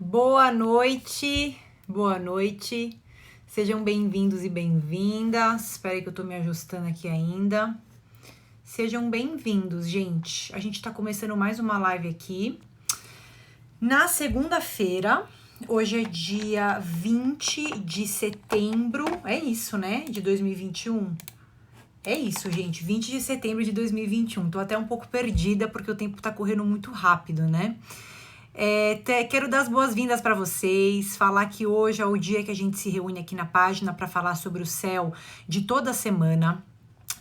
Boa noite, boa noite. Sejam bem-vindos e bem-vindas. Espera aí que eu tô me ajustando aqui ainda. Sejam bem-vindos, gente. A gente tá começando mais uma live aqui. Na segunda-feira, hoje é dia 20 de setembro. É isso, né? De 2021. É isso, gente. 20 de setembro de 2021. Tô até um pouco perdida porque o tempo tá correndo muito rápido, né? Quero dar as boas-vindas para vocês, falar que hoje é o dia que a gente se reúne aqui na página para falar sobre o céu de toda a semana,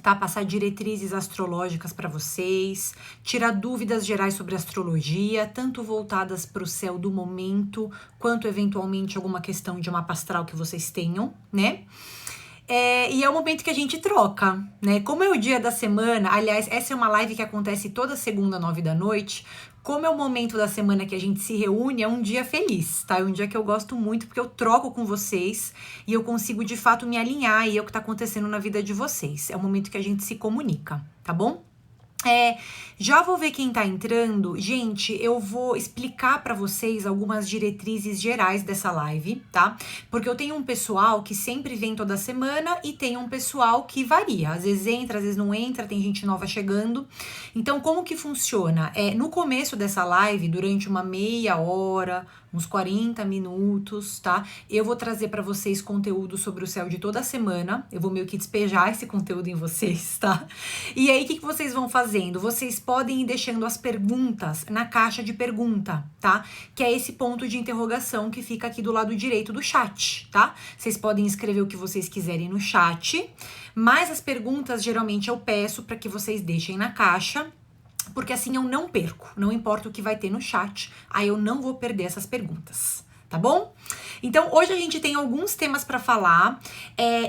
tá? Passar diretrizes astrológicas para vocês, tirar dúvidas gerais sobre astrologia, tanto voltadas para o céu do momento, quanto eventualmente alguma questão de mapa astral que vocês tenham, né? E é o momento que a gente troca, né? Como é o dia da semana, aliás, essa é uma live que acontece toda segunda, 9 da noite. Como é o momento da semana que a gente se reúne, é um dia feliz, tá? É um dia que eu gosto muito, porque eu troco com vocês e eu consigo, de fato, me alinhar e é o que tá acontecendo na vida de vocês. É o momento que a gente se comunica, tá bom? Já vou ver quem tá entrando. Gente, eu vou explicar pra vocês algumas diretrizes gerais dessa live, tá? Porque eu tenho um pessoal que sempre vem toda semana e tem um pessoal que varia. Às vezes entra, às vezes não entra, tem gente nova chegando. Então, como que funciona? No começo dessa live, durante uma meia hora, uns 40 minutos, tá? Eu vou trazer pra vocês conteúdo sobre o céu de toda semana. Eu vou meio que despejar esse conteúdo em vocês, tá? E aí, o que vocês vão fazendo? Vocês podem ir deixando as perguntas na caixa de pergunta, tá? Que é esse ponto de interrogação que fica aqui do lado direito do chat, tá? Vocês podem escrever o que vocês quiserem no chat, mas as perguntas geralmente eu peço para que vocês deixem na caixa, porque assim eu não perco, não importa o que vai ter no chat, aí eu não vou perder essas perguntas, tá bom? Então, hoje a gente tem alguns temas para falar.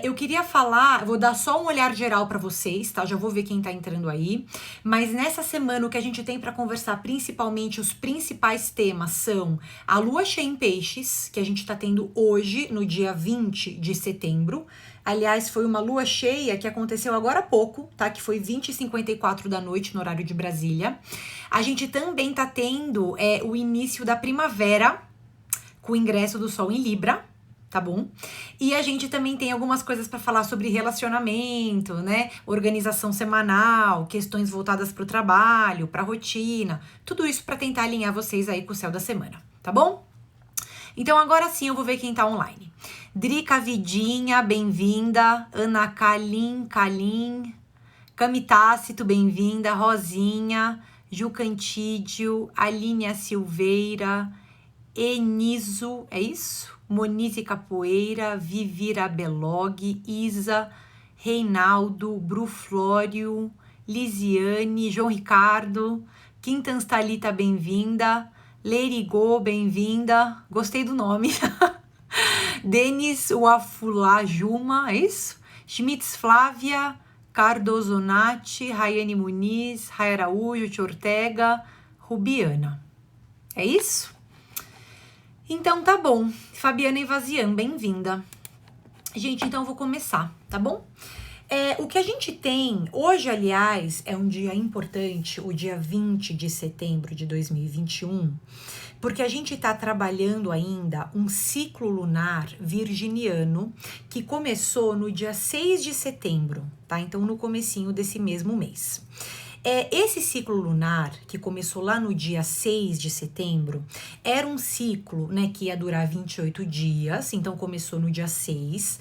Eu queria falar, vou dar só um olhar geral para vocês, tá? Já vou ver quem tá entrando aí. Mas nessa semana o que a gente tem para conversar, principalmente os principais temas são a lua cheia em peixes, que a gente tá tendo hoje, no dia 20 de setembro. Aliás, foi uma lua cheia que aconteceu agora há pouco, tá? Que foi 20h54 da noite no horário de Brasília. A gente também tá tendo o início da primavera, com o ingresso do Sol em Libra, tá bom? E a gente também tem algumas coisas para falar sobre relacionamento, né? Organização semanal, questões voltadas para o trabalho, para a rotina, tudo isso para tentar alinhar vocês aí com o céu da semana, tá bom? Então agora sim eu vou ver quem tá online. Drica Vidinha, bem-vinda. Ana Kalim, Camitácito, bem-vinda. Rosinha, Ju Cantídio, Aline Silveira, Eniso, é isso? Monize Capoeira, Vivira Belog, Isa, Reinaldo, Bruflório, Lisiane, João Ricardo, Quintans Thalita, bem-vinda, Lerigô, bem-vinda, gostei do nome, Denis Uafulá Juma, é isso? Schmitz Flávia, Cardozonati, Rayane Muniz, Ray Araújo, Tia Ortega, Rubiana, é isso? Então tá bom, Fabiana Evazian, bem-vinda. Gente, então eu vou começar, tá bom? O que a gente tem, hoje aliás, é um dia importante, o dia 20 de setembro de 2021, porque a gente tá trabalhando ainda um ciclo lunar virginiano que começou no dia 6 de setembro, tá? Então no comecinho desse mesmo mês. Esse ciclo lunar, que começou lá no dia 6 de setembro, era um ciclo, né, que ia durar 28 dias, então começou no dia 6,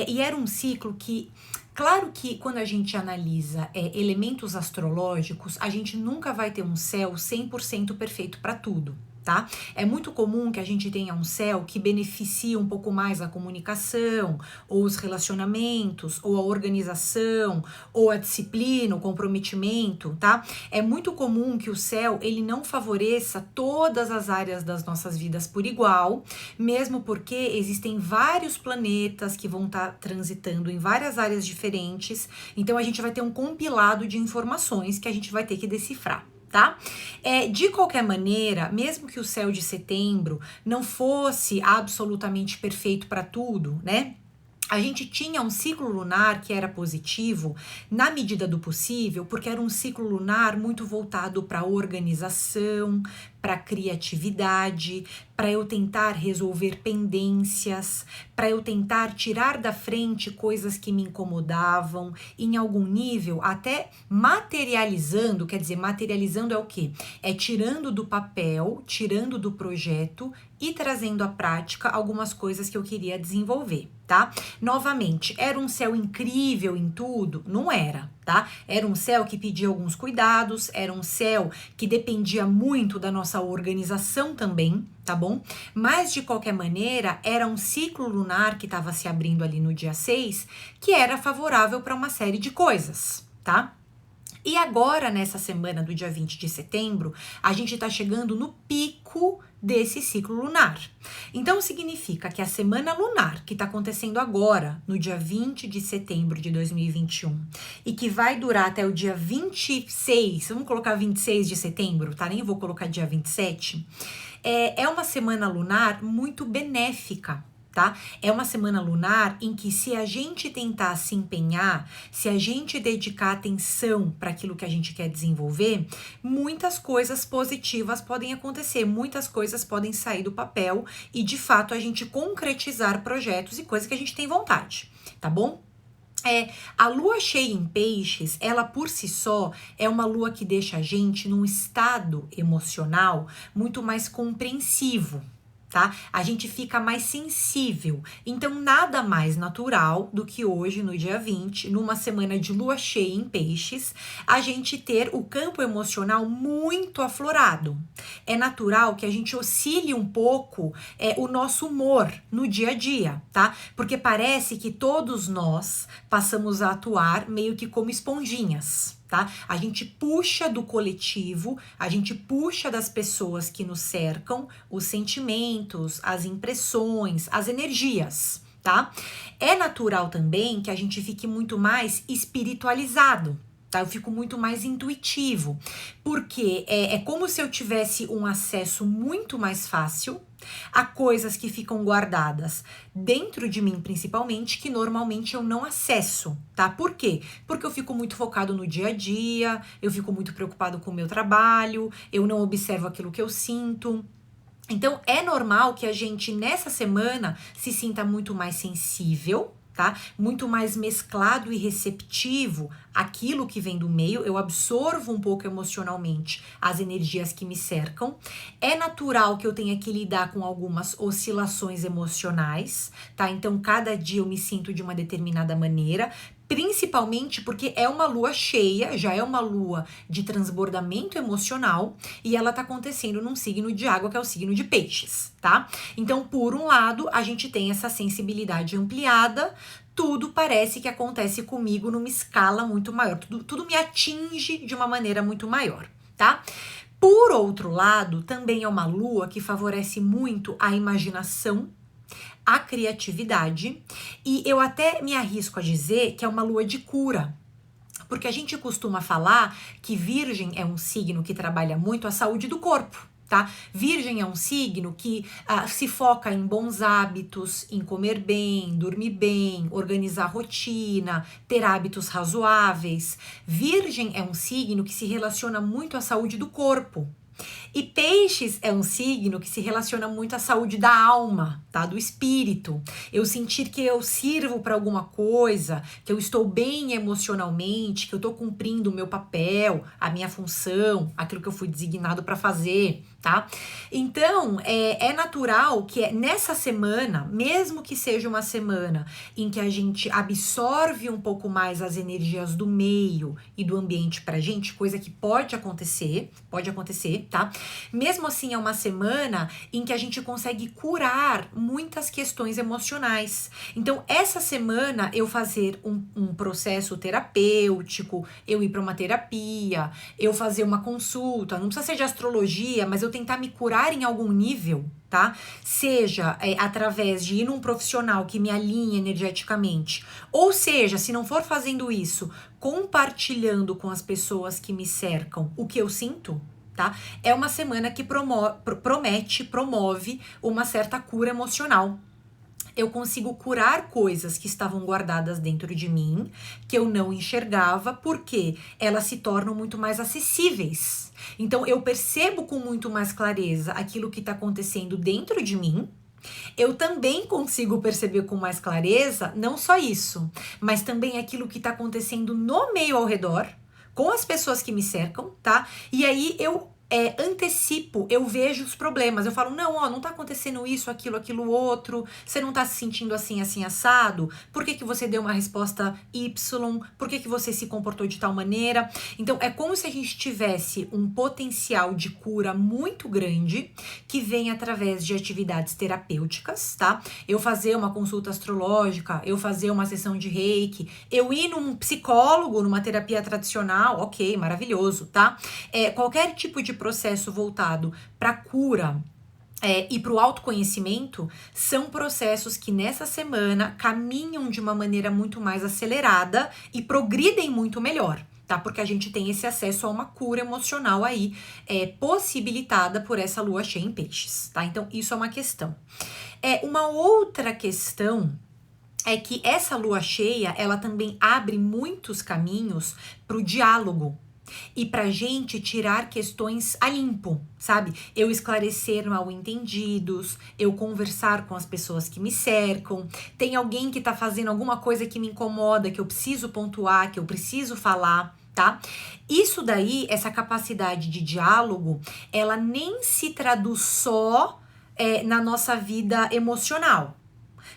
e era um ciclo que, claro que quando a gente analisa elementos astrológicos, a gente nunca vai ter um céu 100% perfeito para tudo. Tá? É muito comum que a gente tenha um céu que beneficia um pouco mais a comunicação, ou os relacionamentos, ou a organização, ou a disciplina, o comprometimento, tá? É muito comum que o céu, ele não favoreça todas as áreas das nossas vidas por igual, mesmo porque existem vários planetas que vão estar transitando em várias áreas diferentes, então a gente vai ter um compilado de informações que a gente vai ter que decifrar. Tá? De qualquer maneira, mesmo que o céu de setembro não fosse absolutamente perfeito para tudo, né? A gente tinha um ciclo lunar que era positivo na medida do possível, porque era um ciclo lunar muito voltado para organização, para criatividade, para eu tentar resolver pendências, para eu tentar tirar da frente coisas que me incomodavam, em algum nível, até materializando. Quer dizer, materializando é o quê? É tirando do papel, tirando do projeto e trazendo à prática algumas coisas que eu queria desenvolver, tá? Novamente, era um céu incrível em tudo? Não era, tá? Era um céu que pedia alguns cuidados, era um céu que dependia muito da nossa organização também, tá bom? Mas, de qualquer maneira, era um ciclo lunar que estava se abrindo ali no dia 6, que era favorável para uma série de coisas, tá? E agora, nessa semana do dia 20 de setembro, a gente está chegando no pico desse ciclo lunar. Então, significa que a semana lunar, que está acontecendo agora, no dia 20 de setembro de 2021, e que vai durar até o dia 26, vamos colocar 26 de setembro, tá? Nem vou colocar dia 27, é uma semana lunar muito benéfica, tá? É uma semana lunar em que, se a gente tentar se empenhar, se a gente dedicar atenção para aquilo que a gente quer desenvolver, muitas coisas positivas podem acontecer, muitas coisas podem sair do papel e, de fato, a gente concretizar projetos e coisas que a gente tem vontade, tá bom? A lua cheia em peixes, ela por si só é uma lua que deixa a gente num estado emocional muito mais compreensivo, tá? A gente fica mais sensível. Então, nada mais natural do que hoje, no dia 20, numa semana de lua cheia em peixes, a gente ter o campo emocional muito aflorado. É natural que a gente oscile um pouco o nosso humor no dia a dia, tá? Porque parece que todos nós passamos a atuar meio que como esponjinhas. Tá? A gente puxa do coletivo, a gente puxa das pessoas que nos cercam os sentimentos, as impressões, as energias, tá? É natural também que a gente fique muito mais espiritualizado, tá? Eu fico muito mais intuitivo, porque é como se eu tivesse um acesso muito mais fácil a coisas que ficam guardadas dentro de mim, principalmente, que normalmente eu não acesso, tá? Por quê? Porque eu fico muito focado no dia a dia, eu fico muito preocupado com o meu trabalho, eu não observo aquilo que eu sinto. Então, é normal que a gente, nessa semana, se sinta muito mais sensível, tá? Muito mais mesclado e receptivo àquilo que vem do meio. Eu absorvo um pouco emocionalmente as energias que me cercam. É natural que eu tenha que lidar com algumas oscilações emocionais, tá? Então, cada dia eu me sinto de uma determinada maneira, principalmente porque é uma lua cheia, já é uma lua de transbordamento emocional, e ela tá acontecendo num signo de água, que é o signo de peixes, tá? Então, por um lado, a gente tem essa sensibilidade ampliada, tudo parece que acontece comigo numa escala muito maior, tudo me atinge de uma maneira muito maior, tá? Por outro lado, também é uma lua que favorece muito a imaginação, a criatividade, e eu até me arrisco a dizer que é uma lua de cura, porque a gente costuma falar que Virgem é um signo que trabalha muito a saúde do corpo, tá? Virgem é um signo que se foca em bons hábitos, em comer bem, dormir bem, organizar rotina, ter hábitos razoáveis. Virgem é um signo que se relaciona muito à saúde do corpo. E Peixes é um signo que se relaciona muito à saúde da alma, tá? Do espírito. Eu sentir que eu sirvo para alguma coisa, que eu estou bem emocionalmente, que eu estou cumprindo o meu papel, a minha função, aquilo que eu fui designado para fazer, tá? Então, é natural que nessa semana, mesmo que seja uma semana em que a gente absorve um pouco mais as energias do meio e do ambiente pra gente, coisa que pode acontecer, tá? Mesmo assim, é uma semana em que a gente consegue curar muitas questões emocionais. Então, essa semana, eu fazer um processo terapêutico, eu ir para uma terapia, eu fazer uma consulta, não precisa ser de astrologia, mas eu tentar me curar em algum nível, tá? Seja através de ir num profissional que me alinhe energeticamente, ou seja, se não for fazendo isso, compartilhando com as pessoas que me cercam o que eu sinto, tá? É uma semana que promove uma certa cura emocional. eu consigo curar coisas que estavam guardadas dentro de mim, que eu não enxergava, porque elas se tornam muito mais acessíveis. Então, eu percebo com muito mais clareza aquilo que está acontecendo dentro de mim. Eu também consigo perceber com mais clareza, não só isso, mas também aquilo que está acontecendo no meio ao redor, com as pessoas que me cercam, tá? E aí eu antecipo, eu vejo os problemas. Eu falo, não, ó, não tá acontecendo isso, aquilo outro. Você não tá se sentindo assim, assim, assado? Por que você deu uma resposta Y? Por que você se comportou de tal maneira? Então, é como se a gente tivesse um potencial de cura muito grande que vem através de atividades terapêuticas, tá? Eu fazer uma consulta astrológica, eu fazer uma sessão de reiki, eu ir num psicólogo, numa terapia tradicional, ok, maravilhoso, tá? Qualquer tipo de processo voltado para cura e para o autoconhecimento são processos que nessa semana caminham de uma maneira muito mais acelerada e progridem muito melhor. Tá? Porque a gente tem esse acesso a uma cura emocional aí possibilitada por essa lua cheia em peixes, tá? Então isso é uma questão. Uma outra questão é que essa lua cheia, ela também abre muitos caminhos para o diálogo e pra gente tirar questões a limpo, sabe? Eu esclarecer mal entendidos, eu conversar com as pessoas que me cercam, tem alguém que tá fazendo alguma coisa que me incomoda, que eu preciso pontuar, que eu preciso falar, tá? Isso daí, essa capacidade de diálogo, ela nem se traduz só na nossa vida emocional.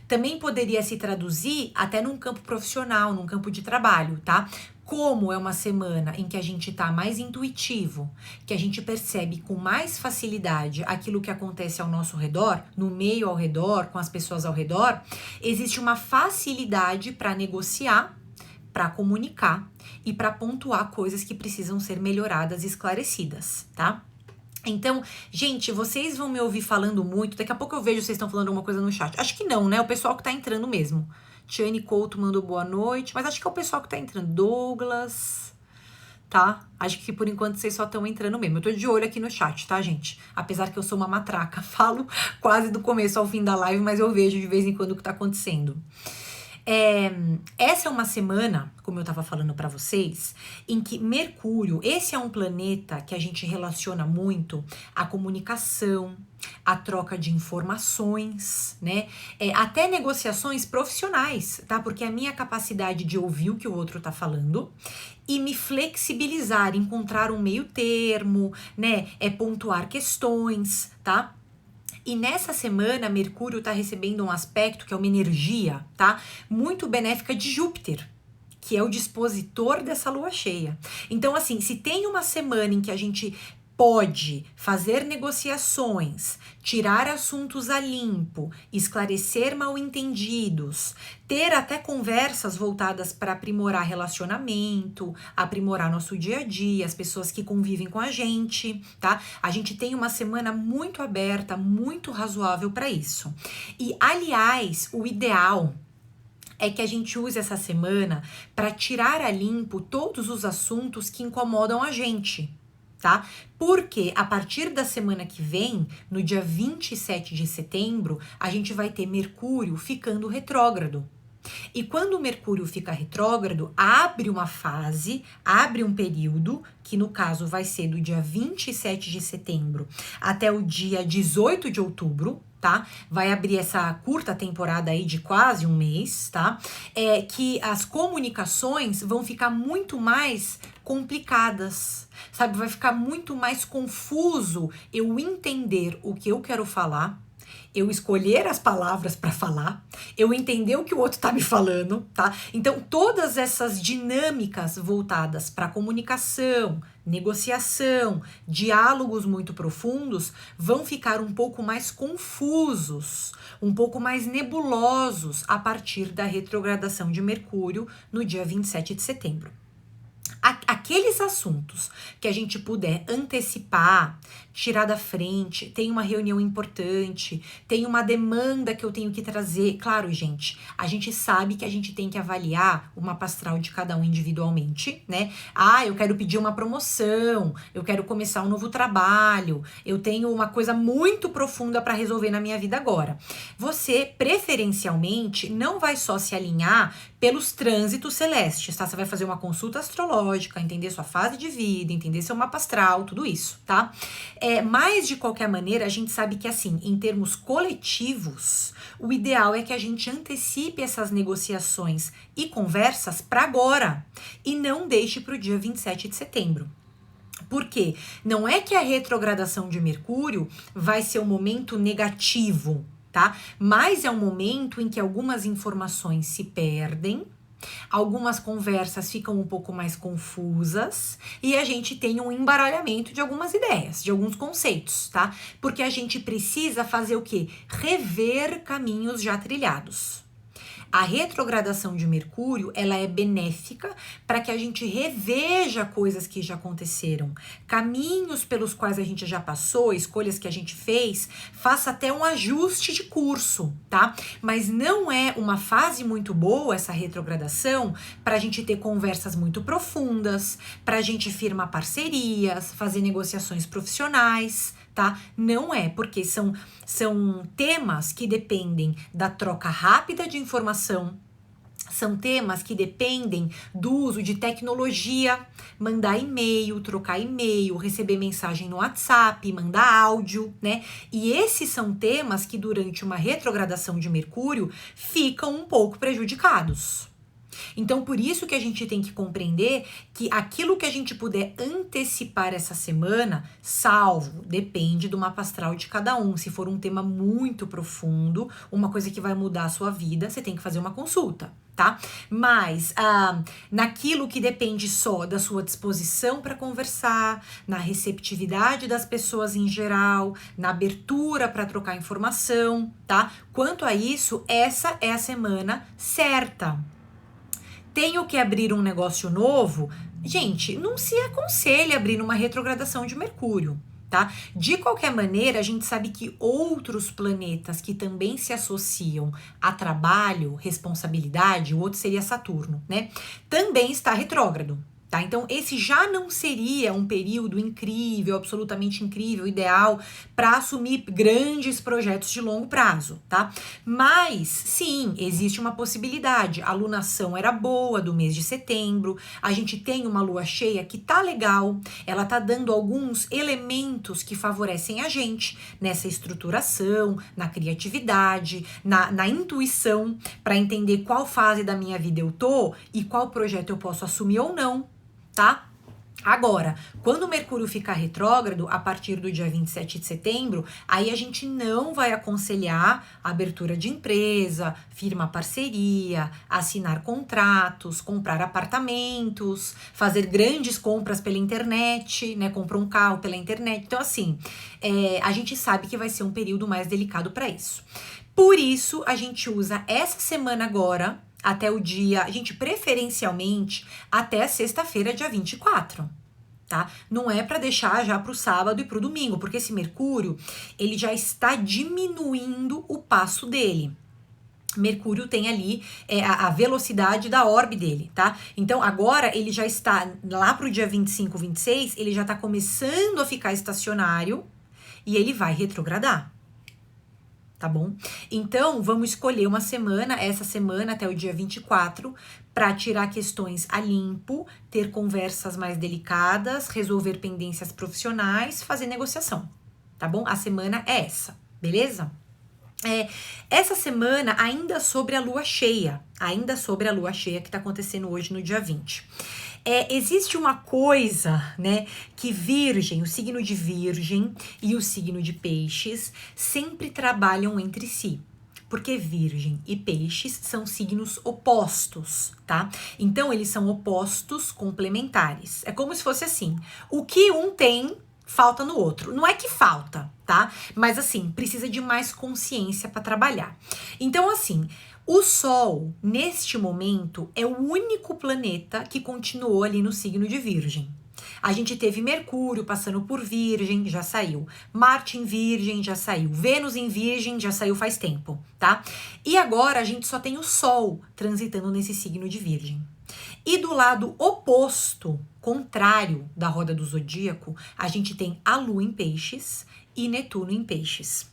Também poderia se traduzir até num campo profissional, num campo de trabalho, tá? Como é uma semana em que a gente tá mais intuitivo, que a gente percebe com mais facilidade aquilo que acontece ao nosso redor, no meio ao redor, com as pessoas ao redor, existe uma facilidade para negociar, para comunicar e para pontuar coisas que precisam ser melhoradas e esclarecidas, tá? Então, gente, vocês vão me ouvir falando muito. Daqui a pouco eu vejo vocês estão falando alguma coisa no chat. Acho que não, né? O pessoal que tá entrando mesmo. Tiane Couto mandou boa noite. Mas acho que é o pessoal que tá entrando. Douglas, tá? Acho que por enquanto vocês só estão entrando mesmo. Eu tô de olho aqui no chat, tá, gente? Apesar que eu sou uma matraca. Falo quase do começo ao fim da live, mas eu vejo de vez em quando o que tá acontecendo. Essa é uma semana, como eu tava falando pra vocês, em que Mercúrio, esse é um planeta que a gente relaciona muito a comunicação, a troca de informações, né? Até negociações profissionais, tá? Porque a minha capacidade de ouvir o que o outro tá falando e me flexibilizar, encontrar um meio termo, né? Pontuar questões, tá? E nessa semana, Mercúrio está recebendo um aspecto que é uma energia, tá? Muito benéfica de Júpiter, que é o dispositor dessa lua cheia. Então, assim, se tem uma semana em que a gente pode fazer negociações, tirar assuntos a limpo, esclarecer mal-entendidos, ter até conversas voltadas para aprimorar relacionamento, aprimorar nosso dia a dia, as pessoas que convivem com a gente, tá? A gente tem uma semana muito aberta, muito razoável para isso. E, aliás, o ideal é que a gente use essa semana para tirar a limpo todos os assuntos que incomodam a gente, tá? Porque a partir da semana que vem, no dia 27 de setembro, a gente vai ter Mercúrio ficando retrógrado. E quando o Mercúrio fica retrógrado, abre uma fase, abre um período, que no caso vai ser do dia 27 de setembro até o dia 18 de outubro, tá? Vai abrir essa curta temporada aí de quase um mês, tá? Que as comunicações vão ficar muito mais complicadas, sabe? Vai ficar muito mais confuso eu entender o que eu quero falar, eu escolher as palavras para falar, eu entender o que o outro tá me falando, tá? Então, todas essas dinâmicas voltadas para comunicação, negociação, diálogos muito profundos vão ficar um pouco mais confusos, um pouco mais nebulosos a partir da retrogradação de Mercúrio no dia 27 de setembro. A aqueles assuntos que a gente puder antecipar, tirar da frente, tem uma reunião importante, tem uma demanda que eu tenho que trazer. Claro, gente, a gente sabe que a gente tem que avaliar o mapa astral de cada um individualmente, né? Ah, eu quero pedir uma promoção, eu quero começar um novo trabalho, eu tenho uma coisa muito profunda para resolver na minha vida agora. Você, preferencialmente, não vai só se alinhar pelos trânsitos celestes, tá? Você vai fazer uma consulta astrológica, entender sua fase de vida, entender seu mapa astral, tudo isso, tá? Mas, de qualquer maneira, a gente sabe que, assim, em termos coletivos, o ideal é que a gente antecipe essas negociações e conversas para agora e não deixe para o dia 27 de setembro. Por quê? Não é que a retrogradação de Mercúrio vai ser um momento negativo, tá? Mas é um momento em que algumas informações se perdem, algumas conversas ficam um pouco mais confusas e a gente tem um embaralhamento de algumas ideias, de alguns conceitos, tá? Porque a gente precisa fazer o quê? Rever caminhos já trilhados. A retrogradação de Mercúrio, ela é benéfica para que a gente reveja coisas que já aconteceram, caminhos pelos quais a gente já passou, escolhas que a gente fez, faça até um ajuste de curso, tá? Mas não é uma fase muito boa essa retrogradação para a gente ter conversas muito profundas, para a gente firmar parcerias, fazer negociações profissionais, tá? Não é, porque são temas que dependem da troca rápida de informação, são temas que dependem do uso de tecnologia, mandar e-mail, trocar e-mail, receber mensagem no WhatsApp, mandar áudio, né? E esses são temas que durante uma retrogradação de Mercúrio ficam um pouco prejudicados. Então, por isso que a gente tem que compreender que aquilo que a gente puder antecipar essa semana, salvo, depende do mapa astral de cada um. Se for um tema muito profundo, uma coisa que vai mudar a sua vida, você tem que fazer uma consulta, tá? Mas naquilo que depende só da sua disposição para conversar, na receptividade das pessoas em geral, na abertura para trocar informação, tá? Quanto a isso, essa é a semana certa. Tenho que abrir um negócio novo? Gente, não se aconselha abrir uma retrogradação de Mercúrio, tá? De qualquer maneira, a gente sabe que outros planetas que também se associam a trabalho, responsabilidade, o outro seria Saturno, né? Também está retrógrado. Tá? Então, esse já não seria um período incrível, absolutamente incrível, ideal para assumir grandes projetos de longo prazo, tá? Mas, sim, existe uma possibilidade. A lunação era boa do mês de setembro, a gente tem uma lua cheia que tá legal, ela tá dando alguns elementos que favorecem a gente nessa estruturação, na criatividade, na intuição, para entender qual fase da minha vida eu tô e qual projeto eu posso assumir ou não. Tá? Agora, quando o Mercúrio ficar retrógrado, a partir do dia 27 de setembro, aí a gente não vai aconselhar a abertura de empresa, firmar parceria, assinar contratos, comprar apartamentos, fazer grandes compras pela internet, né? Comprar um carro pela internet. Então, assim, a gente sabe que vai ser um período mais delicado para isso. Por isso, a gente usa essa semana agora, até o dia, a gente preferencialmente até sexta-feira, dia 24, tá? Não é para deixar já pro sábado e pro domingo, porque esse Mercúrio, ele já está diminuindo o passo dele. Mercúrio tem ali a velocidade da orbe dele, tá? Então, agora ele já está lá pro dia 25, 26, ele já tá começando a ficar estacionário e ele vai retrogradar. Tá bom? Então, vamos escolher uma semana, essa semana até o dia 24, para tirar questões a limpo, ter conversas mais delicadas, resolver pendências profissionais, fazer negociação, tá bom? A semana é essa, beleza? Essa semana, ainda sobre a lua cheia que tá acontecendo hoje no dia 20. Existe uma coisa, né, que Virgem, o signo de Virgem e o signo de Peixes sempre trabalham entre si. Porque Virgem e Peixes são signos opostos, tá? Então, eles são opostos complementares. É como se fosse assim, o que um tem, falta no outro. Não é que falta, tá? Mas assim, precisa de mais consciência para trabalhar. Então, assim, o Sol, neste momento, é o único planeta que continuou ali no signo de Virgem. A gente teve Mercúrio passando por Virgem, já saiu. Marte em Virgem, já saiu. Vênus em Virgem, já saiu faz tempo, tá? E agora a gente só tem o Sol transitando nesse signo de Virgem. E do lado oposto, contrário da roda do zodíaco, a gente tem a Lua em Peixes e Netuno em Peixes.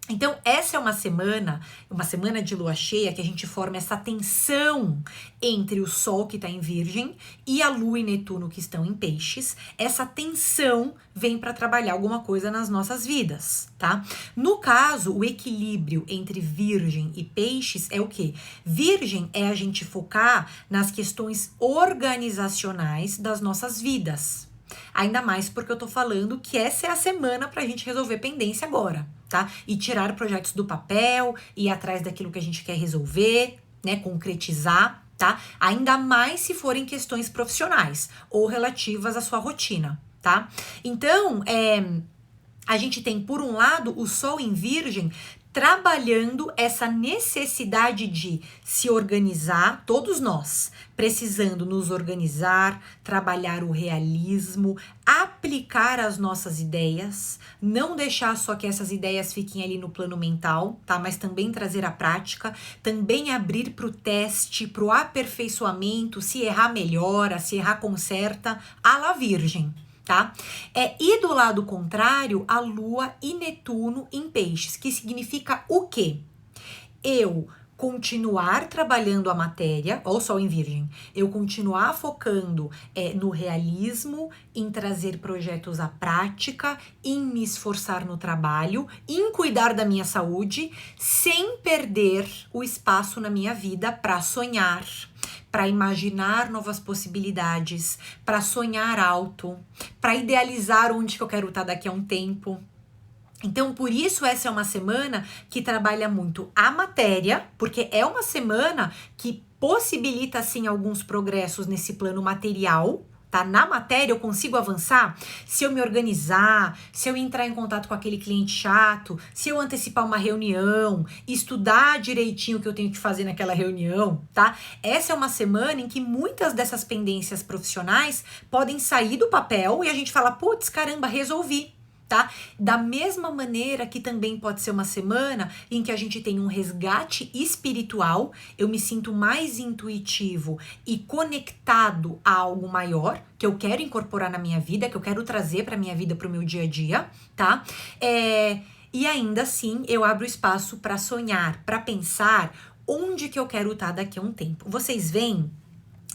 Então, essa é uma semana de lua cheia, que a gente forma essa tensão entre o Sol, que está em Virgem, e a Lua e Netuno, que estão em Peixes. Essa tensão vem para trabalhar alguma coisa nas nossas vidas, tá? No caso, o equilíbrio entre Virgem e Peixes é o quê? Virgem é a gente focar nas questões organizacionais das nossas vidas. Ainda mais porque eu tô falando que essa é a semana pra gente resolver pendência agora, tá? E tirar projetos do papel, ir atrás daquilo que a gente quer resolver, né? Concretizar, tá? Ainda mais se forem questões profissionais ou relativas à sua rotina, tá? Então, a gente tem, por um lado, o Sol em Virgem trabalhando essa necessidade de se organizar, todos nós, precisando nos organizar, trabalhar o realismo, aplicar as nossas ideias, não deixar só que essas ideias fiquem ali no plano mental, tá? Mas também trazer a prática, também abrir para o teste, para o aperfeiçoamento, se errar melhora, se errar conserta, à la Virgem. Tá? E do lado contrário, a Lua e Netuno em Peixes, que significa o quê? Eu continuar trabalhando a matéria, ou Sol em Virgem, eu continuar focando no realismo, em trazer projetos à prática, em me esforçar no trabalho, em cuidar da minha saúde, sem perder o espaço na minha vida para sonhar, para imaginar novas possibilidades, para sonhar alto, para idealizar onde que eu quero estar daqui a um tempo. Então, por isso, essa é uma semana que trabalha muito a matéria, porque é uma semana que possibilita, sim, alguns progressos nesse plano material, tá? Na matéria eu consigo avançar se eu me organizar, se eu entrar em contato com aquele cliente chato, se eu antecipar uma reunião, estudar direitinho o que eu tenho que fazer naquela reunião, tá? Essa é uma semana em que muitas dessas pendências profissionais podem sair do papel e a gente fala, putz, caramba, resolvi. Tá? Da mesma maneira que também pode ser uma semana em que a gente tem um resgate espiritual, eu me sinto mais intuitivo e conectado a algo maior que eu quero incorporar na minha vida, que eu quero trazer para minha vida, para o meu dia a dia, tá? E ainda assim eu abro espaço para sonhar, para pensar onde que eu quero estar daqui a um tempo. Vocês veem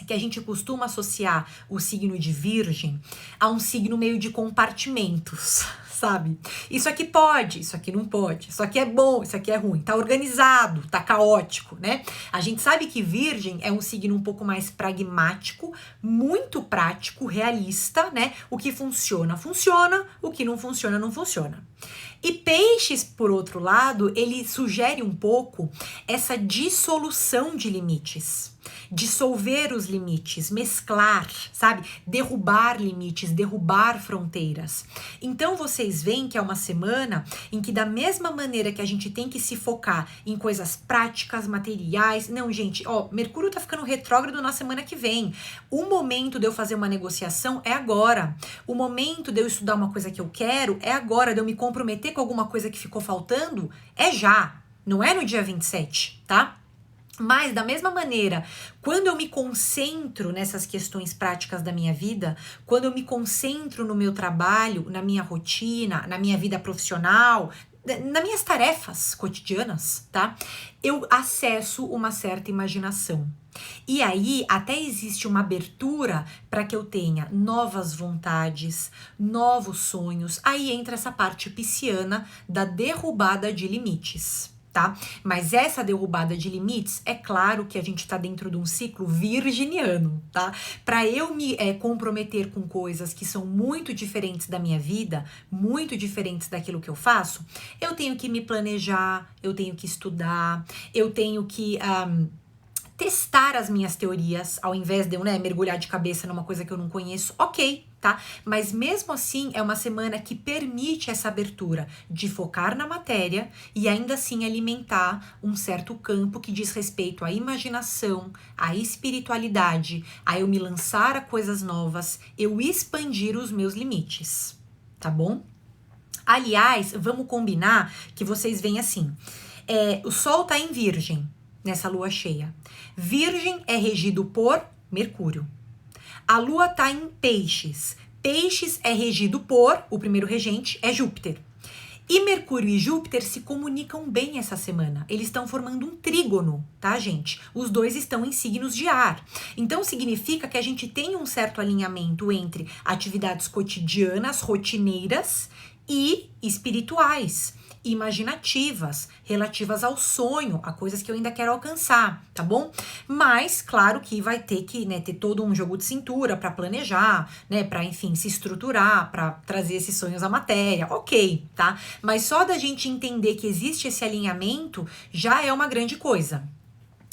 que a gente costuma associar o signo de Virgem a um signo meio de compartimentos, sabe? Isso aqui pode, isso aqui não pode, isso aqui é bom, isso aqui é ruim, tá organizado, tá caótico, né? A gente sabe que Virgem é um signo um pouco mais pragmático, muito prático, realista, né? O que funciona, funciona, o que não funciona, não funciona. E Peixes, por outro lado, ele sugere um pouco essa dissolução de limites. Dissolver os limites, mesclar, sabe? Derrubar limites, derrubar fronteiras. Então vocês veem que é uma semana em que da mesma maneira que a gente tem que se focar em coisas práticas, materiais... Não, gente, Mercúrio tá ficando retrógrado na semana que vem. O momento de eu fazer uma negociação é agora. O momento de eu estudar uma coisa que eu quero é agora. De eu me comprometer com alguma coisa que ficou faltando é já. Não é no dia 27, tá? Mas, da mesma maneira, quando eu me concentro nessas questões práticas da minha vida, quando eu me concentro no meu trabalho, na minha rotina, na minha vida profissional, nas minhas tarefas cotidianas, tá? Eu acesso uma certa imaginação. E aí, até existe uma abertura para que eu tenha novas vontades, novos sonhos. Aí entra essa parte pisciana da derrubada de limites. Tá? Mas essa derrubada de limites, é claro que a gente tá dentro de um ciclo virginiano, tá? Para eu me comprometer com coisas que são muito diferentes da minha vida, muito diferentes daquilo que eu faço, eu tenho que me planejar, eu tenho que estudar, eu tenho que testar as minhas teorias, ao invés de eu, mergulhar de cabeça numa coisa que eu não conheço, ok, tá? Mas mesmo assim, é uma semana que permite essa abertura de focar na matéria e ainda assim alimentar um certo campo que diz respeito à imaginação, à espiritualidade, a eu me lançar a coisas novas, eu expandir os meus limites, tá bom? Aliás, vamos combinar que vocês veem assim, o Sol tá em Virgem, nessa lua cheia. Virgem é regido por Mercúrio. A lua tá em Peixes. Peixes é regido por, o primeiro regente é Júpiter. E Mercúrio e Júpiter se comunicam bem essa semana. Eles estão formando um trígono, tá, gente? Os dois estão em signos de ar. Então significa que a gente tem um certo alinhamento entre atividades cotidianas, rotineiras e espirituais, imaginativas, relativas ao sonho, a coisas que eu ainda quero alcançar, tá bom? Mas, claro que vai ter que, ter todo um jogo de cintura para planejar, para, enfim, se estruturar, para trazer esses sonhos à matéria, ok, tá? Mas só da gente entender que existe esse alinhamento já é uma grande coisa.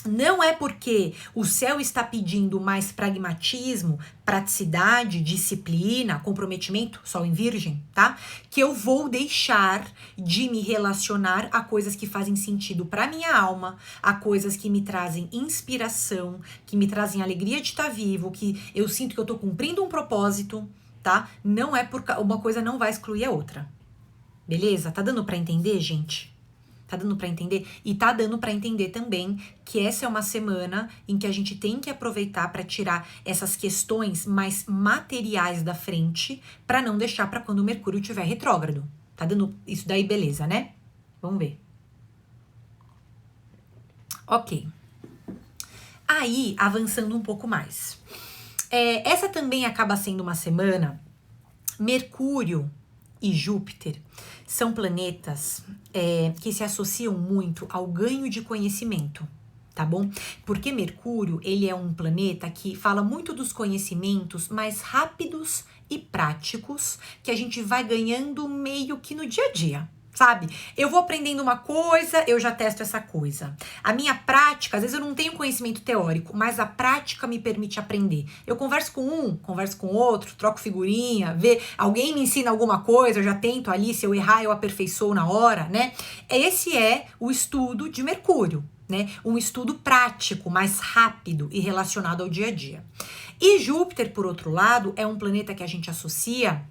Não é porque o céu está pedindo mais pragmatismo, praticidade, disciplina, comprometimento, Sol em Virgem, tá? Que eu vou deixar de me relacionar a coisas que fazem sentido para minha alma, a coisas que me trazem inspiração, que me trazem alegria de estar vivo, que eu sinto que eu tô cumprindo um propósito, tá? Não é porque uma coisa não vai excluir a outra. Beleza? Tá dando para entender, gente? Tá dando pra entender? E tá dando pra entender também que essa é uma semana em que a gente tem que aproveitar pra tirar essas questões mais materiais da frente, pra não deixar pra quando o Mercúrio estiver retrógrado. Tá dando isso daí, beleza, né? Vamos ver. Ok. Aí, avançando um pouco mais. Essa também acaba sendo uma semana. Mercúrio e Júpiter são planetas que se associam muito ao ganho de conhecimento, tá bom? Porque Mercúrio, ele é um planeta que fala muito dos conhecimentos mais rápidos e práticos que a gente vai ganhando meio que no dia a dia, sabe? Eu vou aprendendo uma coisa, eu já testo essa coisa. A minha prática, às vezes eu não tenho conhecimento teórico, mas a prática me permite aprender. Eu converso com um, converso com outro, troco figurinha, alguém me ensina alguma coisa, eu já tento ali, se eu errar eu aperfeiçoo na hora, né? Esse é o estudo de Mercúrio, né? Um estudo prático, mais rápido e relacionado ao dia a dia. E Júpiter, por outro lado, é um planeta que a gente associa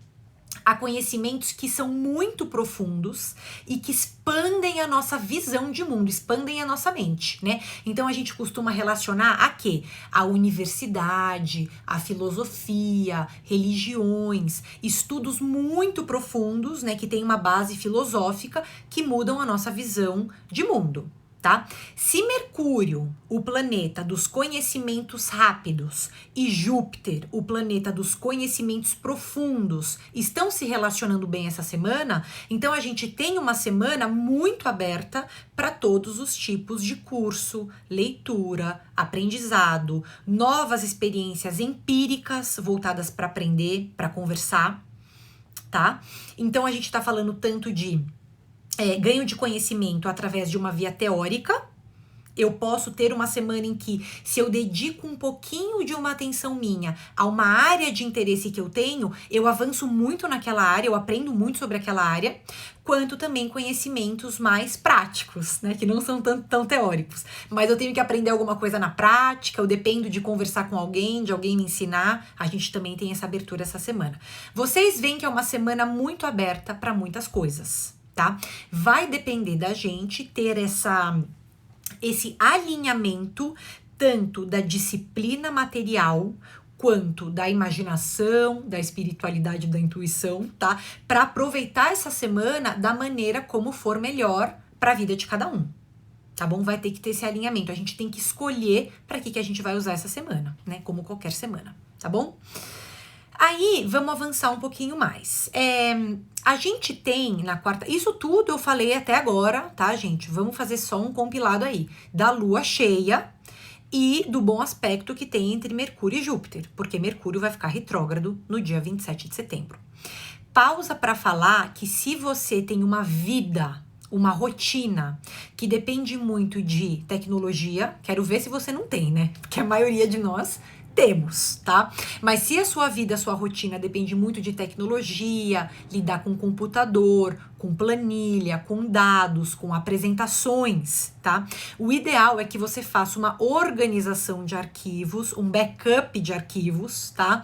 a conhecimentos que são muito profundos e que expandem a nossa visão de mundo, expandem a nossa mente, né? Então a gente costuma relacionar a quê? A universidade, a filosofia, religiões, estudos muito profundos, né, que tem uma base filosófica que mudam a nossa visão de mundo. Tá? Se Mercúrio, o planeta dos conhecimentos rápidos, e Júpiter, o planeta dos conhecimentos profundos, estão se relacionando bem essa semana, então a gente tem uma semana muito aberta para todos os tipos de curso, leitura, aprendizado, novas experiências empíricas voltadas para aprender, para conversar, tá? Então a gente tá falando tanto de ganho de conhecimento através de uma via teórica. Eu posso ter uma semana em que, se eu dedico um pouquinho de uma atenção minha a uma área de interesse que eu tenho, eu avanço muito naquela área, eu aprendo muito sobre aquela área, quanto também conhecimentos mais práticos, né, que não são tão teóricos. Mas eu tenho que aprender alguma coisa na prática, eu dependo de conversar com alguém, de alguém me ensinar. A gente também tem essa abertura essa semana. Vocês veem que é uma semana muito aberta para muitas coisas, tá? Vai depender da gente ter esse alinhamento tanto da disciplina material quanto da imaginação, da espiritualidade, da intuição, tá? Para aproveitar essa semana da maneira como for melhor para a vida de cada um. Tá bom? Vai ter que ter esse alinhamento. A gente tem que escolher para que a gente vai usar essa semana, né? Como qualquer semana, tá bom? Aí, vamos avançar um pouquinho mais. A gente tem na quarta... Isso tudo eu falei até agora, tá, gente? Vamos fazer só um compilado aí. Da lua cheia e do bom aspecto que tem entre Mercúrio e Júpiter. Porque Mercúrio vai ficar retrógrado no dia 27 de setembro. Pausa para falar que se você tem uma vida uma rotina que depende muito de tecnologia, quero ver se você não tem, né? Porque a maioria de nós temos, tá? Mas se a sua vida, a sua rotina depende muito de tecnologia, lidar com computador, com planilha, com dados, com apresentações, tá? O ideal é que você faça uma organização de arquivos, um backup de arquivos, tá?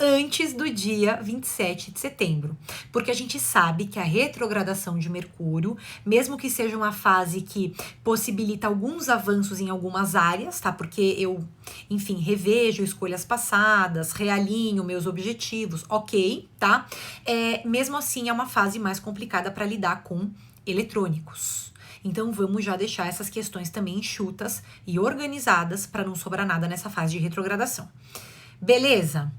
Antes do dia 27 de setembro. Porque a gente sabe que a retrogradação de Mercúrio, mesmo que seja uma fase que possibilita alguns avanços em algumas áreas, tá? Porque eu, enfim, revejo escolhas passadas, realinho meus objetivos, ok, tá? Mesmo assim, é uma fase mais complicada para lidar com eletrônicos. Então vamos já deixar essas questões também enxutas e organizadas para não sobrar nada nessa fase de retrogradação. Beleza?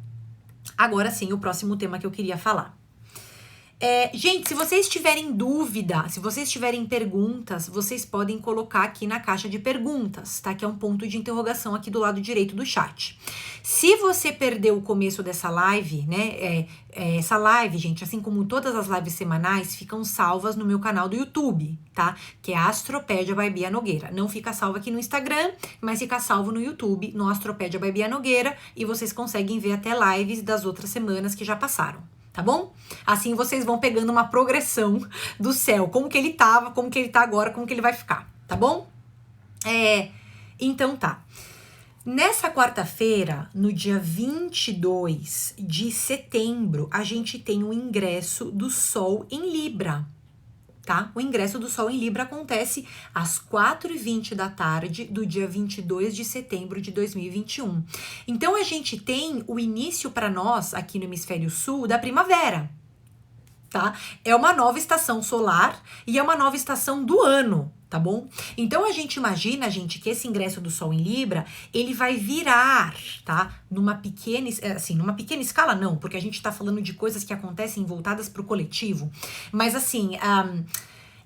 Agora sim, o próximo tema que eu queria falar. Gente, se vocês tiverem dúvida, se vocês tiverem perguntas, vocês podem colocar aqui na caixa de perguntas, tá? Que é um ponto de interrogação aqui do lado direito do chat. Se você perdeu o começo dessa live, né? Essa live, gente, assim como todas as lives semanais, ficam salvas no meu canal do YouTube, tá? Que é Astropédia by Bia Nogueira. Não fica salvo aqui no Instagram, mas fica salvo no YouTube, no Astropédia by Bia Nogueira, e vocês conseguem ver até lives das outras semanas que já passaram. Tá bom? Assim vocês vão pegando uma progressão do céu, como que ele tava, como que ele tá agora, como que ele vai ficar, tá bom? Então tá. Nessa quarta-feira, no dia 22 de setembro, a gente tem o ingresso do Sol em Libra, tá? O ingresso do Sol em Libra acontece às 4h20 da tarde do dia 22 de setembro de 2021. Então, a gente tem o início para nós, aqui no Hemisfério Sul, da primavera, tá? É uma nova estação solar e é uma nova estação do ano, tá bom? Então, a gente imagina, gente, que esse ingresso do Sol em Libra, ele vai virar, tá? Numa pequena escala não, porque a gente tá falando de coisas que acontecem voltadas pro coletivo, mas assim,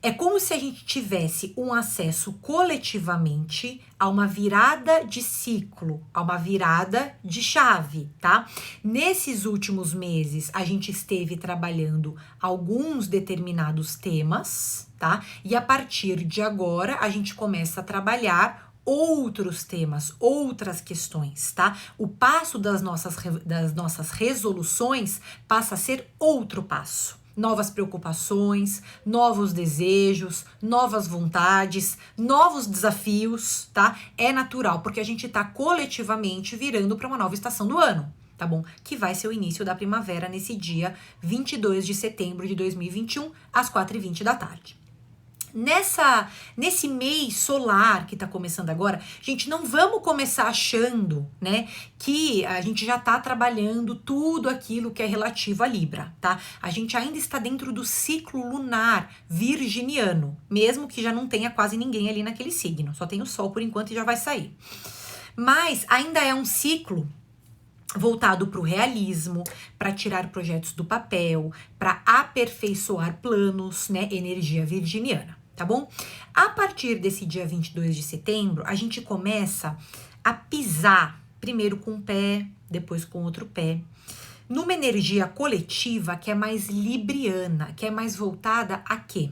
é como se a gente tivesse um acesso coletivamente a uma virada de ciclo, a uma virada de chave, tá? Nesses últimos meses, a gente esteve trabalhando alguns determinados temas, tá? E a partir de agora, a gente começa a trabalhar outros temas, outras questões, tá? O passo das nossas resoluções passa a ser outro passo. Novas preocupações, novos desejos, novas vontades, novos desafios, tá? É natural, porque a gente tá coletivamente virando para uma nova estação do ano, tá bom? Que vai ser o início da primavera nesse dia 22 de setembro de 2021, às 4h20 da tarde. Nesse mês solar que tá começando agora, gente, não vamos começar achando, né, que a gente já tá trabalhando tudo aquilo que é relativo a Libra, tá? A gente ainda está dentro do ciclo lunar virginiano, mesmo que já não tenha quase ninguém ali naquele signo, só tem o Sol por enquanto e já vai sair. Mas ainda é um ciclo voltado para o realismo, para tirar projetos do papel, para aperfeiçoar planos, né, energia virginiana. Tá bom? A partir desse dia 22 de setembro, a gente começa a pisar, primeiro com um pé, depois com outro pé, numa energia coletiva que é mais libriana, que é mais voltada a quê?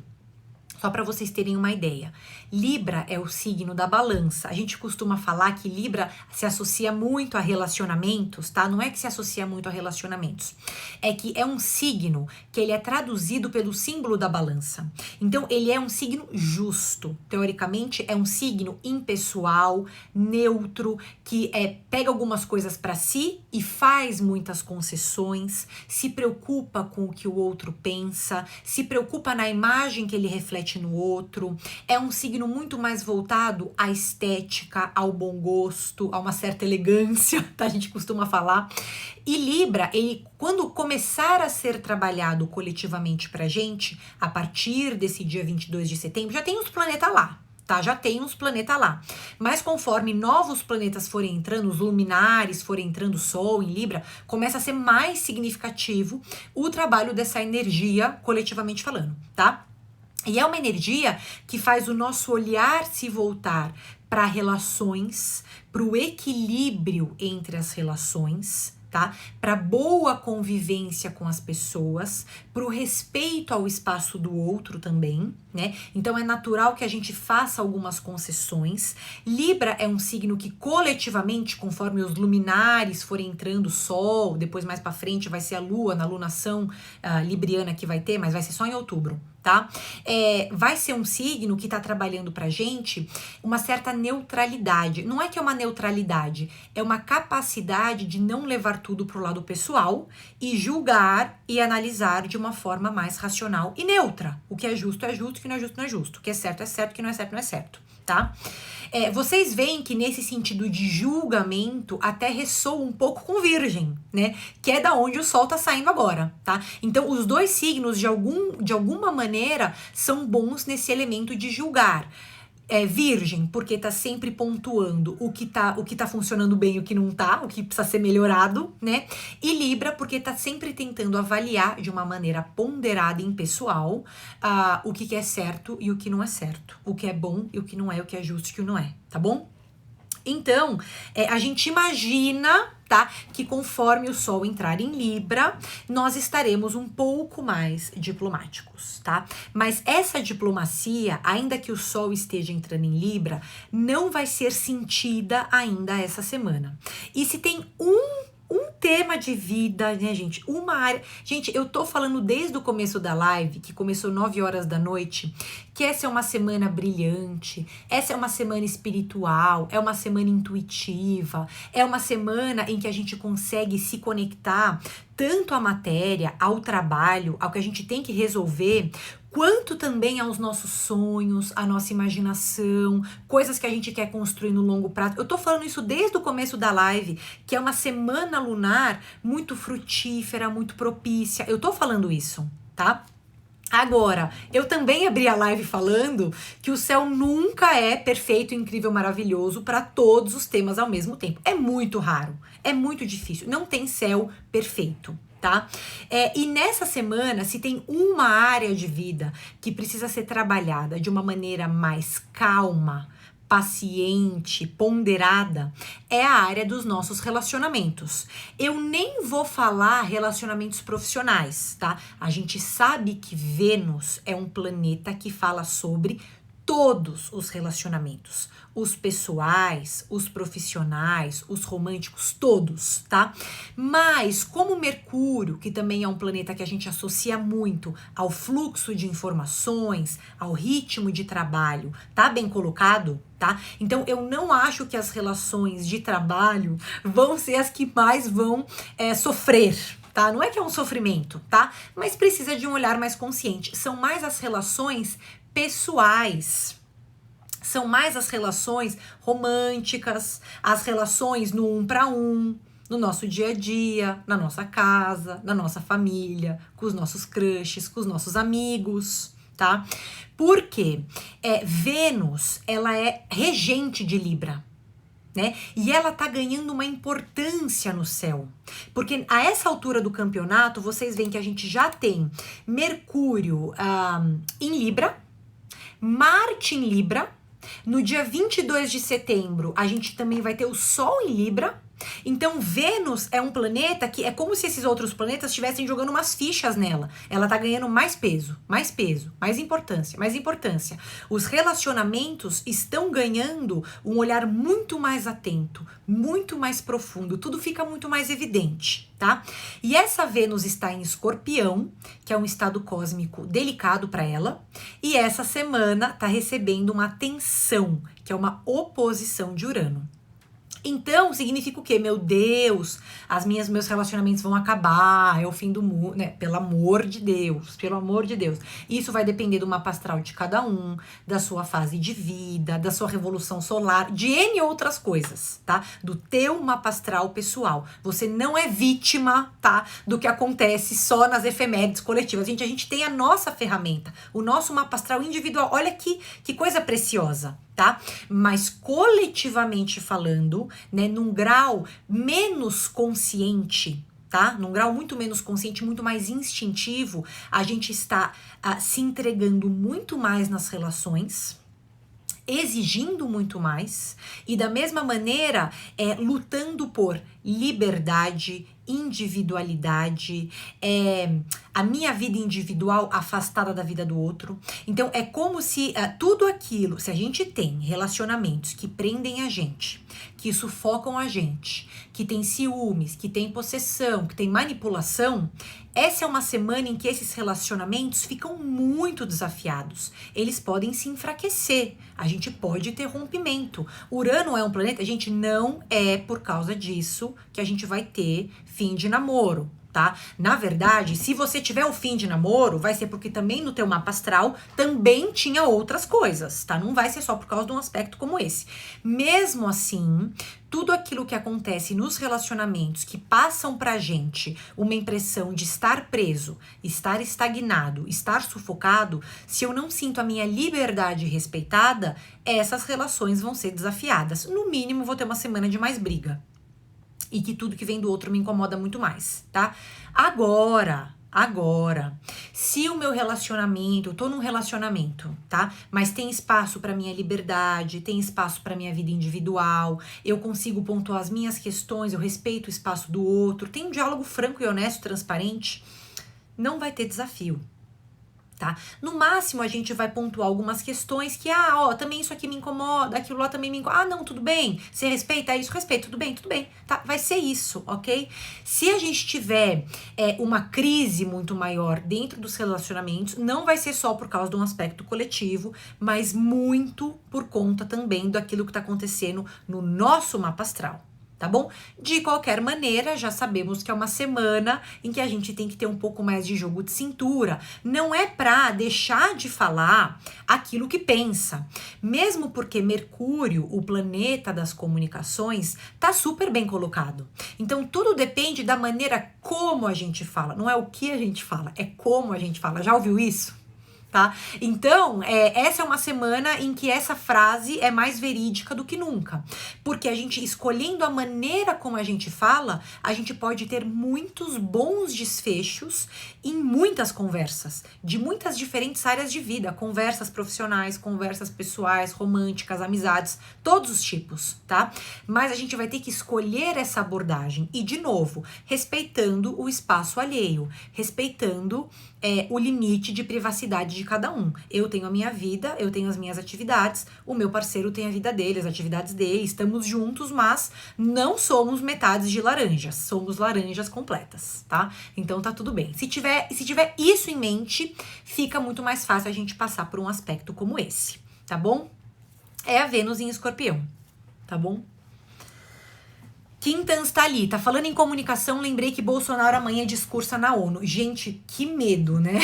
Só para vocês terem uma ideia. Libra é o signo da balança. A gente costuma falar que Libra se associa muito a relacionamentos, tá? Não é que se associa muito a relacionamentos. É que é um signo que ele é traduzido pelo símbolo da balança. Então, ele é um signo justo. Teoricamente, é um signo impessoal, neutro, que pega algumas coisas para si e faz muitas concessões, se preocupa com o que o outro pensa, se preocupa na imagem que ele reflete no outro. É um signo muito mais voltado à estética, ao bom gosto, a uma certa elegância, tá? A gente costuma falar. E Libra, ele, quando começar a ser trabalhado coletivamente pra gente, a partir desse dia 22 de setembro, já tem os planetas lá, tá? Já tem uns planetas lá. Mas conforme novos planetas forem entrando, os luminares forem entrando, Sol em Libra, começa a ser mais significativo o trabalho dessa energia coletivamente falando, tá? E é uma energia que faz o nosso olhar se voltar para relações, para o equilíbrio entre as relações, tá? Para boa convivência com as pessoas, para o respeito ao espaço do outro também, né? Então é natural que a gente faça algumas concessões. Libra é um signo que coletivamente, conforme os luminares forem entrando, Sol, depois mais pra frente vai ser a Lua, na lunação libriana que vai ter, mas vai ser só em outubro, tá? Vai ser um signo que tá trabalhando pra gente uma certa neutralidade. Não é que é uma neutralidade, é uma capacidade de não levar tudo pro lado pessoal e julgar e analisar de uma forma mais racional e neutra. O que é justo, o que não é justo, não é justo. O que é certo, o que não é certo, não é certo, tá? Vocês veem que nesse sentido de julgamento até ressoa um pouco com Virgem, né? Que é da onde o Sol tá saindo agora, tá? Então, os dois signos, de alguma maneira, são bons nesse elemento de julgar. Virgem, porque tá sempre pontuando o que tá funcionando bem e o que não tá, o que precisa ser melhorado, né? E Libra, porque tá sempre tentando avaliar de uma maneira ponderada e impessoal o que é certo e o que não é certo, o que é bom e o que não é, o que é justo e o que não é, tá bom? Então, a gente imagina, tá, que conforme o Sol entrar em Libra, nós estaremos um pouco mais diplomáticos, tá? Mas essa diplomacia, ainda que o Sol esteja entrando em Libra, não vai ser sentida ainda essa semana. E se tem um tema de vida, né, gente? Uma área... Gente, eu tô falando desde o começo da live, que começou 9 horas da noite, que essa é uma semana brilhante, essa é uma semana espiritual, é uma semana intuitiva, é uma semana em que a gente consegue se conectar tanto à matéria, ao trabalho, ao que a gente tem que resolver, quanto também aos nossos sonhos, à nossa imaginação, coisas que a gente quer construir no longo prazo. Eu tô falando isso desde o começo da live, que é uma semana lunar muito frutífera, muito propícia. Eu tô falando isso, tá? Agora, eu também abri a live falando que o céu nunca é perfeito, incrível, maravilhoso para todos os temas ao mesmo tempo. É muito raro, é muito difícil, não tem céu perfeito, tá? E nessa semana, se tem uma área de vida que precisa ser trabalhada de uma maneira mais calma, paciente, ponderada, é a área dos nossos relacionamentos. Eu nem vou falar relacionamentos profissionais, tá? A gente sabe que Vênus é um planeta que fala sobre todos os relacionamentos, os pessoais, os profissionais, os românticos, todos, tá? Mas como Mercúrio, que também é um planeta que a gente associa muito ao fluxo de informações, ao ritmo de trabalho, tá bem colocado? Tá? Então eu não acho que as relações de trabalho vão ser as que mais vão sofrer, tá? Não é que é um sofrimento, tá? Mas precisa de um olhar mais consciente. São mais as relações pessoais, são mais as relações românticas, as relações no 1 para 1, no nosso dia a dia, na nossa casa, na nossa família, com os nossos crushes, com os nossos amigos, tá? Porque Vênus, ela é regente de Libra, né? E ela tá ganhando uma importância no céu. Porque a essa altura do campeonato, vocês veem que a gente já tem Mercúrio em Libra, Marte em Libra. No dia 22 de setembro, a gente também vai ter o Sol em Libra. Então, Vênus é um planeta que é como se esses outros planetas estivessem jogando umas fichas nela. Ela tá ganhando mais peso, mais importância, mais importância. Os relacionamentos estão ganhando um olhar muito mais atento, muito mais profundo. Tudo fica muito mais evidente, tá? E essa Vênus está em Escorpião, que é um estado cósmico delicado para ela. E essa semana tá recebendo uma tensão, que é uma oposição de Urano. Então, significa o quê? Meu Deus, meus relacionamentos vão acabar, é o fim do mundo, né? Pelo amor de Deus, pelo amor de Deus. Isso vai depender do mapa astral de cada um, da sua fase de vida, da sua revolução solar, de N outras coisas, tá? Do teu mapa astral pessoal. Você não é vítima, tá? Do que acontece só nas efemérides coletivas. Gente, a gente tem a nossa ferramenta, o nosso mapa astral individual. Olha que coisa preciosa, tá? Mas coletivamente falando, né, num grau menos consciente, tá? Num grau muito menos consciente, muito mais instintivo, a gente está se entregando muito mais nas relações, exigindo muito mais e da mesma maneira lutando por liberdade, individualidade, a minha vida individual afastada da vida do outro. Então é como se tudo aquilo, se a gente tem relacionamentos que prendem a gente, que sufocam a gente, que tem ciúmes, que tem possessão, que tem manipulação, essa é uma semana em que esses relacionamentos ficam muito desafiados. Eles podem se enfraquecer. A gente pode ter rompimento. Urano é um planeta, gente, não é por causa disso que a gente vai ter fim de namoro, tá? Na verdade, se você tiver um fim de namoro, vai ser porque também no teu mapa astral também tinha outras coisas, tá? Não vai ser só por causa de um aspecto como esse. Mesmo assim, tudo aquilo que acontece nos relacionamentos que passam pra gente uma impressão de estar preso, estar estagnado, estar sufocado, se eu não sinto a minha liberdade respeitada, essas relações vão ser desafiadas. No mínimo, vou ter uma semana de mais briga. E que tudo que vem do outro me incomoda muito mais, tá? Agora, se o meu relacionamento, eu tô num relacionamento, tá? Mas tem espaço pra minha liberdade, tem espaço pra minha vida individual, eu consigo pontuar as minhas questões, eu respeito o espaço do outro, tem um diálogo franco e honesto, transparente, não vai ter desafio. Tá? No máximo a gente vai pontuar algumas questões que, também isso aqui me incomoda, aquilo lá também me incomoda, não, tudo bem, você respeita isso, respeito, tudo bem, tá? Vai ser isso, ok? Se a gente tiver uma crise muito maior dentro dos relacionamentos, não vai ser só por causa de um aspecto coletivo, mas muito por conta também daquilo que tá acontecendo no nosso mapa astral. Tá bom? De qualquer maneira, já sabemos que é uma semana em que a gente tem que ter um pouco mais de jogo de cintura. Não é pra deixar de falar aquilo que pensa. Mesmo porque Mercúrio, o planeta das comunicações, tá super bem colocado. Então, tudo depende da maneira como a gente fala. Não é o que a gente fala, é como a gente fala. Já ouviu isso? Tá? Então, essa é uma semana em que essa frase é mais verídica do que nunca. Porque a gente, escolhendo a maneira como a gente fala, a gente pode ter muitos bons desfechos em muitas conversas, de muitas diferentes áreas de vida, conversas profissionais, conversas pessoais, românticas, amizades, todos os tipos, tá? Mas a gente vai ter que escolher essa abordagem e, de novo, respeitando o espaço alheio, respeitando o limite de privacidade de cada um. Eu tenho a minha vida, eu tenho as minhas atividades, o meu parceiro tem a vida dele, as atividades dele, estamos juntos, mas não somos metades de laranjas, somos laranjas completas, tá? Então tá tudo bem. Se tiver isso em mente, fica muito mais fácil a gente passar por um aspecto como esse, tá bom? É a Vênus em Escorpião, tá bom? Quintans tá ali, tá falando em comunicação, lembrei que Bolsonaro amanhã discursa na ONU. Gente, que medo, né?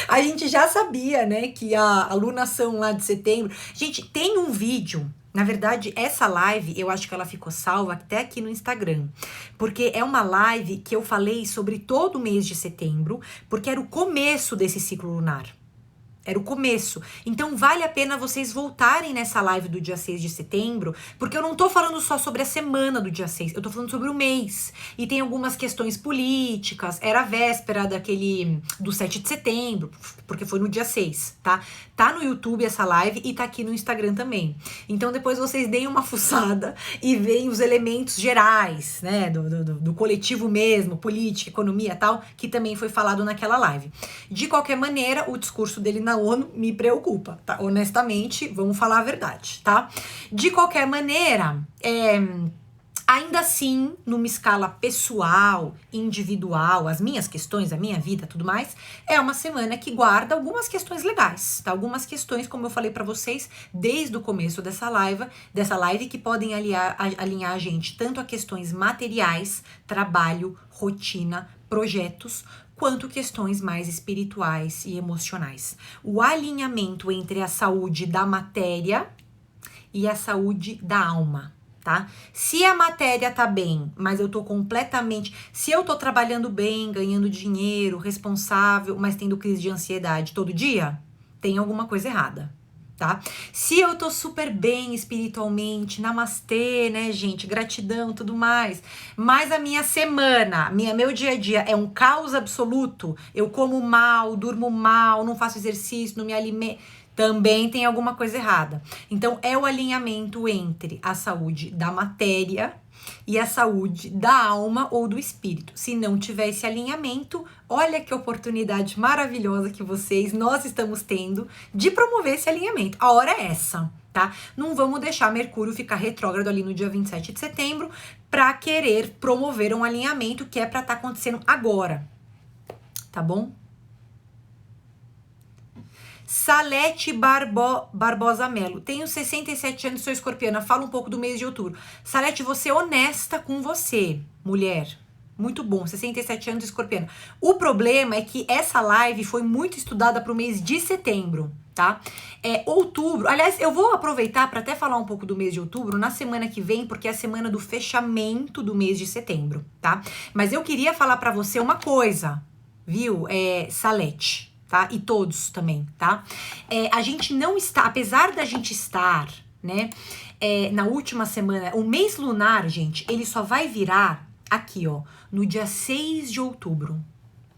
A gente já sabia, né, que a alunação lá de setembro... Gente, tem um vídeo, na verdade, essa live, eu acho que ela ficou salva até aqui no Instagram, porque é uma live que eu falei sobre todo o mês de setembro, porque era o começo desse ciclo lunar. Era o começo. Então vale a pena vocês voltarem nessa live do dia 6 de setembro, porque eu não tô falando só sobre a semana do dia 6, eu tô falando sobre o mês. E tem algumas questões políticas, era a véspera do 7 de setembro, porque foi no dia 6, tá? Tá no YouTube essa live e tá aqui no Instagram também. Então depois vocês deem uma fuçada e veem os elementos gerais, né, do coletivo mesmo, política, economia e tal, que também foi falado naquela live. De qualquer maneira, o discurso dele na ONU me preocupa, tá? Honestamente, vamos falar a verdade, tá? De qualquer maneira, ainda assim, numa escala pessoal, individual, as minhas questões, a minha vida, tudo mais, é uma semana que guarda algumas questões legais, tá? Algumas questões, como eu falei pra vocês, desde o começo dessa live que podem alinhar a gente tanto a questões materiais, trabalho, rotina, projetos, quanto questões mais espirituais e emocionais. O alinhamento entre a saúde da matéria e a saúde da alma, tá? Se a matéria tá bem, mas eu tô completamente... Se eu tô trabalhando bem, ganhando dinheiro, responsável, mas tendo crise de ansiedade todo dia, tem alguma coisa errada. Tá? Se eu tô super bem espiritualmente, namastê, né, gente, gratidão, tudo mais, mas a minha semana, meu dia a dia é um caos absoluto, eu como mal, durmo mal, não faço exercício, não me alimento, também tem alguma coisa errada. Então, é o alinhamento entre a saúde da matéria e a saúde da alma ou do espírito. Se não tiver esse alinhamento, olha que oportunidade maravilhosa que nós estamos tendo de promover esse alinhamento. A hora é essa, tá? Não vamos deixar Mercúrio ficar retrógrado ali no dia 27 de setembro para querer promover um alinhamento que é para estar acontecendo agora, tá bom? Salete Barbosa Melo. Tenho 67 anos, sou escorpiana. Fala um pouco do mês de outubro. Salete, você é honesta com você, mulher. Muito bom, 67 anos, escorpiana. O problema é que essa live foi muito estudada para o mês de setembro, tá? Outubro. Aliás, eu vou aproveitar para até falar um pouco do mês de outubro na semana que vem, porque é a semana do fechamento do mês de setembro, tá? Mas eu queria falar para você uma coisa, viu, Salete? Tá? E todos também, tá? A gente não está, apesar da gente estar, né, na última semana, o mês lunar, gente, ele só vai virar aqui, ó, no dia 6 de outubro,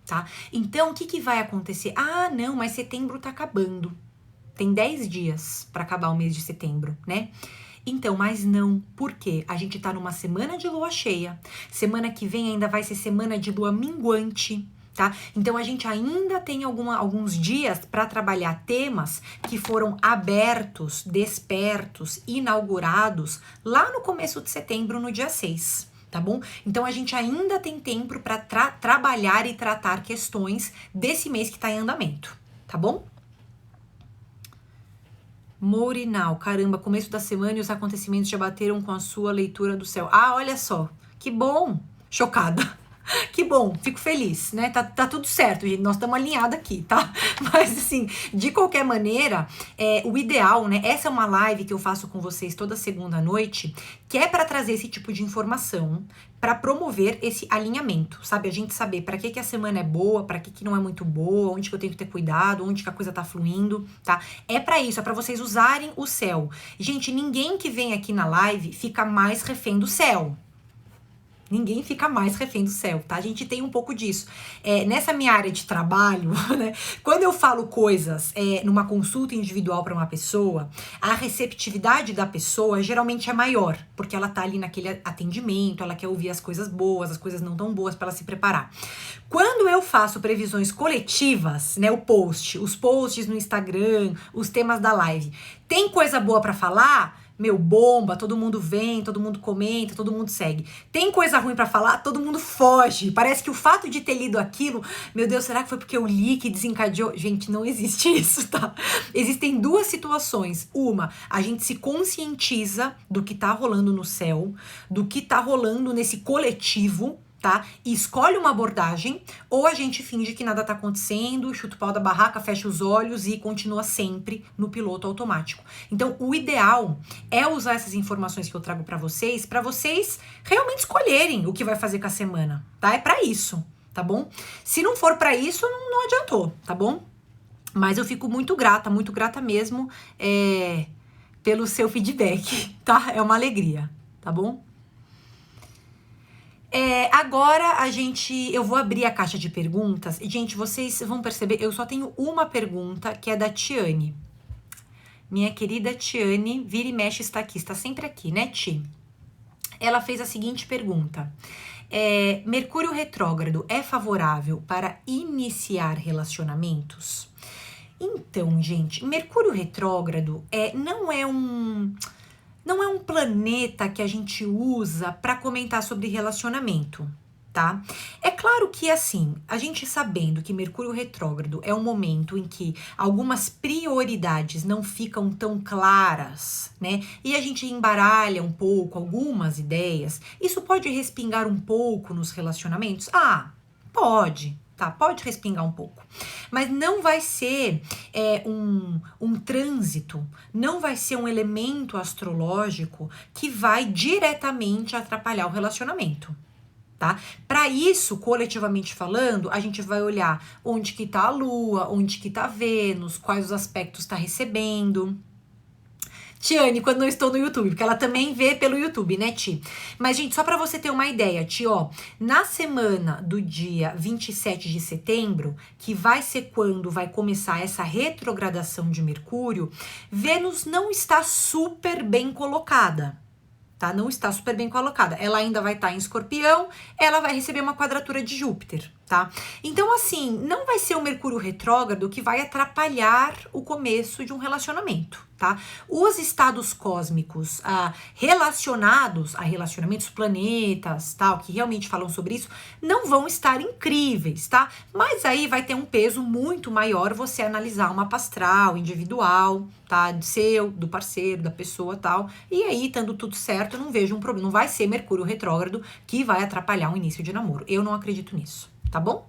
tá? Então, o que vai acontecer? Ah, não, mas setembro tá acabando. Tem 10 dias para acabar o mês de setembro, né? Então, mas não, por quê? A gente tá numa semana de lua cheia, semana que vem ainda vai ser semana de lua minguante, tá? Então a gente ainda tem alguns dias para trabalhar temas que foram abertos, despertos, inaugurados lá no começo de setembro, no dia 6, tá bom? Então a gente ainda tem tempo para trabalhar e tratar questões desse mês que tá em andamento, tá bom? Mourinal, caramba, começo da semana e os acontecimentos já bateram com a sua leitura do céu. Ah, olha só, que bom, chocada. Que bom, fico feliz, né? Tá tudo certo, gente. Nós estamos alinhados aqui, tá? Mas, assim, de qualquer maneira, o ideal, né? Essa é uma live que eu faço com vocês toda segunda à noite, que é para trazer esse tipo de informação, para promover esse alinhamento, sabe? A gente saber para que a semana é boa, para que não é muito boa, onde que eu tenho que ter cuidado, onde que a coisa tá fluindo, tá? É para isso, é para vocês usarem o céu. Gente, ninguém que vem aqui na live fica mais refém do céu. Ninguém fica mais refém do céu, tá? A gente tem um pouco disso. Nessa minha área de trabalho, né? Quando eu falo coisas numa consulta individual para uma pessoa, a receptividade da pessoa geralmente é maior, porque ela tá ali naquele atendimento, ela quer ouvir as coisas boas, as coisas não tão boas para ela se preparar. Quando eu faço previsões coletivas, né? Os posts no Instagram, os temas da live, tem coisa boa para falar? Meu, bomba, todo mundo vem, todo mundo comenta, todo mundo segue. Tem coisa ruim pra falar, todo mundo foge. Parece que o fato de ter lido aquilo, meu Deus, será que foi porque eu li que desencadeou? Gente, não existe isso, tá? Existem duas situações. Uma, a gente se conscientiza do que tá rolando no céu, do que tá rolando nesse coletivo, tá? E escolhe uma abordagem, ou a gente finge que nada tá acontecendo, chuta o pau da barraca, fecha os olhos e continua sempre no piloto automático. Então, o ideal é usar essas informações que eu trago para vocês realmente escolherem o que vai fazer com a semana, tá? É para isso, tá bom? Se não for para isso, não adiantou, tá bom? Mas eu fico muito grata mesmo pelo seu feedback, tá? É uma alegria, tá bom? Agora eu vou abrir a caixa de perguntas. E, gente, vocês vão perceber, eu só tenho uma pergunta, que é da Tiane. Minha querida Tiane, vira e mexe, está aqui, está sempre aqui, né, Ti? Ela fez a seguinte pergunta. Mercúrio retrógrado é favorável para iniciar relacionamentos? Então, gente, Mercúrio retrógrado não é um planeta que a gente usa para comentar sobre relacionamento, tá? É claro que, assim, a gente sabendo que Mercúrio retrógrado é um momento em que algumas prioridades não ficam tão claras, né? E a gente embaralha um pouco algumas ideias, isso pode respingar um pouco nos relacionamentos? Ah, pode. Tá, pode respingar um pouco, mas não vai ser um trânsito, não vai ser um elemento astrológico que vai diretamente atrapalhar o relacionamento, tá? Para isso, coletivamente falando, a gente vai olhar onde que tá a Lua, onde que tá Vênus, quais os aspectos tá recebendo. Tiane, quando não estou no YouTube, porque ela também vê pelo YouTube, né, Ti? Mas, gente, só pra você ter uma ideia, Ti, ó, na semana do dia 27 de setembro, que vai ser quando vai começar essa retrogradação de Mercúrio, Vênus não está super bem colocada, tá? Não está super bem colocada. Ela ainda vai estar em Escorpião, ela vai receber uma quadratura de Júpiter, tá? Então, assim, não vai ser o Mercúrio retrógrado que vai atrapalhar o começo de um relacionamento, tá? Os estados cósmicos relacionados a relacionamentos, planetas, tal, que realmente falam sobre isso, não vão estar incríveis, tá? Mas aí vai ter um peso muito maior você analisar uma mapa astral, individual, tá? De seu, do parceiro, da pessoa, tal. E aí, estando tudo certo, eu não vejo um problema. Não vai ser Mercúrio retrógrado que vai atrapalhar o início de namoro. Eu não acredito nisso, tá bom?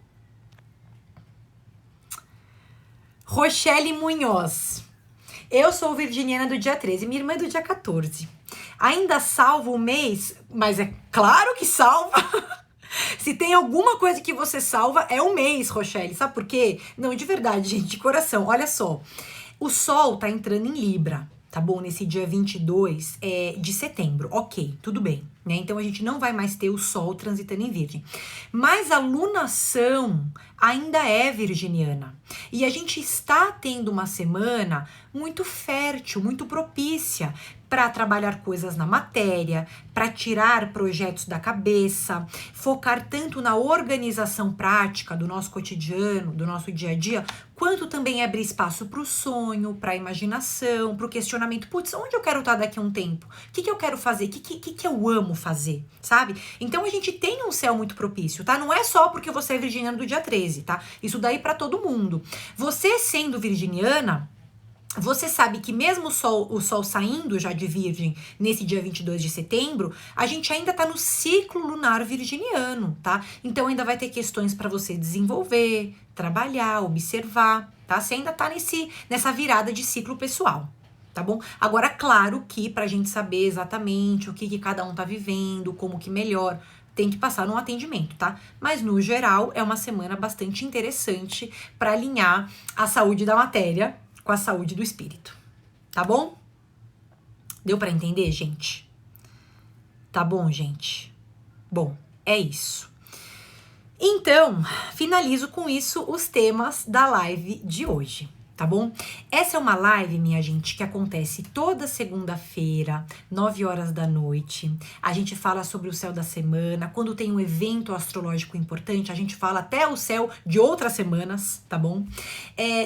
Rochelle Munhoz. Eu sou virginiana do dia 13, minha irmã é do dia 14. Ainda salvo o mês, mas é claro que salva. Se tem alguma coisa que você salva, é o mês, Rochelle. Sabe por quê? Não, de verdade, gente, de coração. Olha só. O Sol tá entrando em Libra, tá bom? Nesse dia 22 de setembro. Ok, tudo bem, né? Então a gente não vai mais ter o Sol transitando em Virgem. Mas a lunação ainda é virginiana. E a gente está tendo uma semana muito fértil, muito propícia para trabalhar coisas na matéria, para tirar projetos da cabeça, focar tanto na organização prática do nosso cotidiano, do nosso dia a dia, quanto também abrir espaço para o sonho, para a imaginação, para o questionamento. Putz, onde eu quero estar daqui a um tempo? O que eu quero fazer? O que eu amo fazer, sabe? Então a gente tem um céu muito propício, tá? Não é só porque você é virginiana do dia 13, tá? Isso daí para todo mundo. Você sendo virginiana, você sabe que mesmo o Sol saindo já de Virgem nesse dia 22 de setembro, a gente ainda tá no ciclo lunar virginiano, tá? Então ainda vai ter questões para você desenvolver, trabalhar, observar, tá? Você ainda tá nessa virada de ciclo pessoal, tá bom? Agora, claro que pra gente saber exatamente o que cada um tá vivendo, como que melhor, tem que passar num atendimento, tá? Mas no geral é uma semana bastante interessante para alinhar a saúde da matéria com a saúde do espírito, tá bom? Deu para entender, gente? Tá bom, gente? Bom, é isso. Então, finalizo com isso os temas da live de hoje, tá bom? Essa é uma live, minha gente, que acontece toda segunda-feira, 9 horas da noite. A gente fala sobre o céu da semana. Quando tem um evento astrológico importante, a gente fala até o céu de outras semanas, tá bom?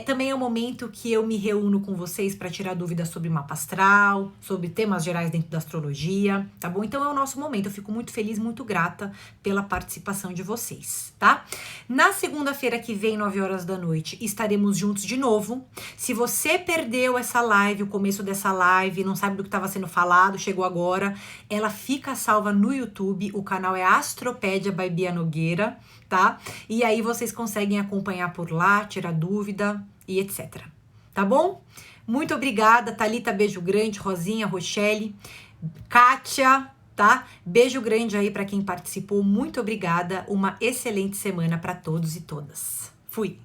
Também é um momento que eu me reúno com vocês para tirar dúvidas sobre mapa astral, sobre temas gerais dentro da astrologia, tá bom? Então é o nosso momento. Eu fico muito feliz, muito grata pela participação de vocês, tá? Na segunda-feira que vem, 9 horas da noite, estaremos juntos de novo. Se você perdeu essa live, o começo dessa live, não sabe do que estava sendo falado, chegou agora, ela fica salva no YouTube, o canal é Astropédia by Bia Nogueira, tá? E aí vocês conseguem acompanhar por lá, tirar dúvida e etc. Tá bom? Muito obrigada, Thalita, beijo grande, Rosinha, Rochelle, Kátia, tá? Beijo grande aí para quem participou, muito obrigada, uma excelente semana para todos e todas. Fui!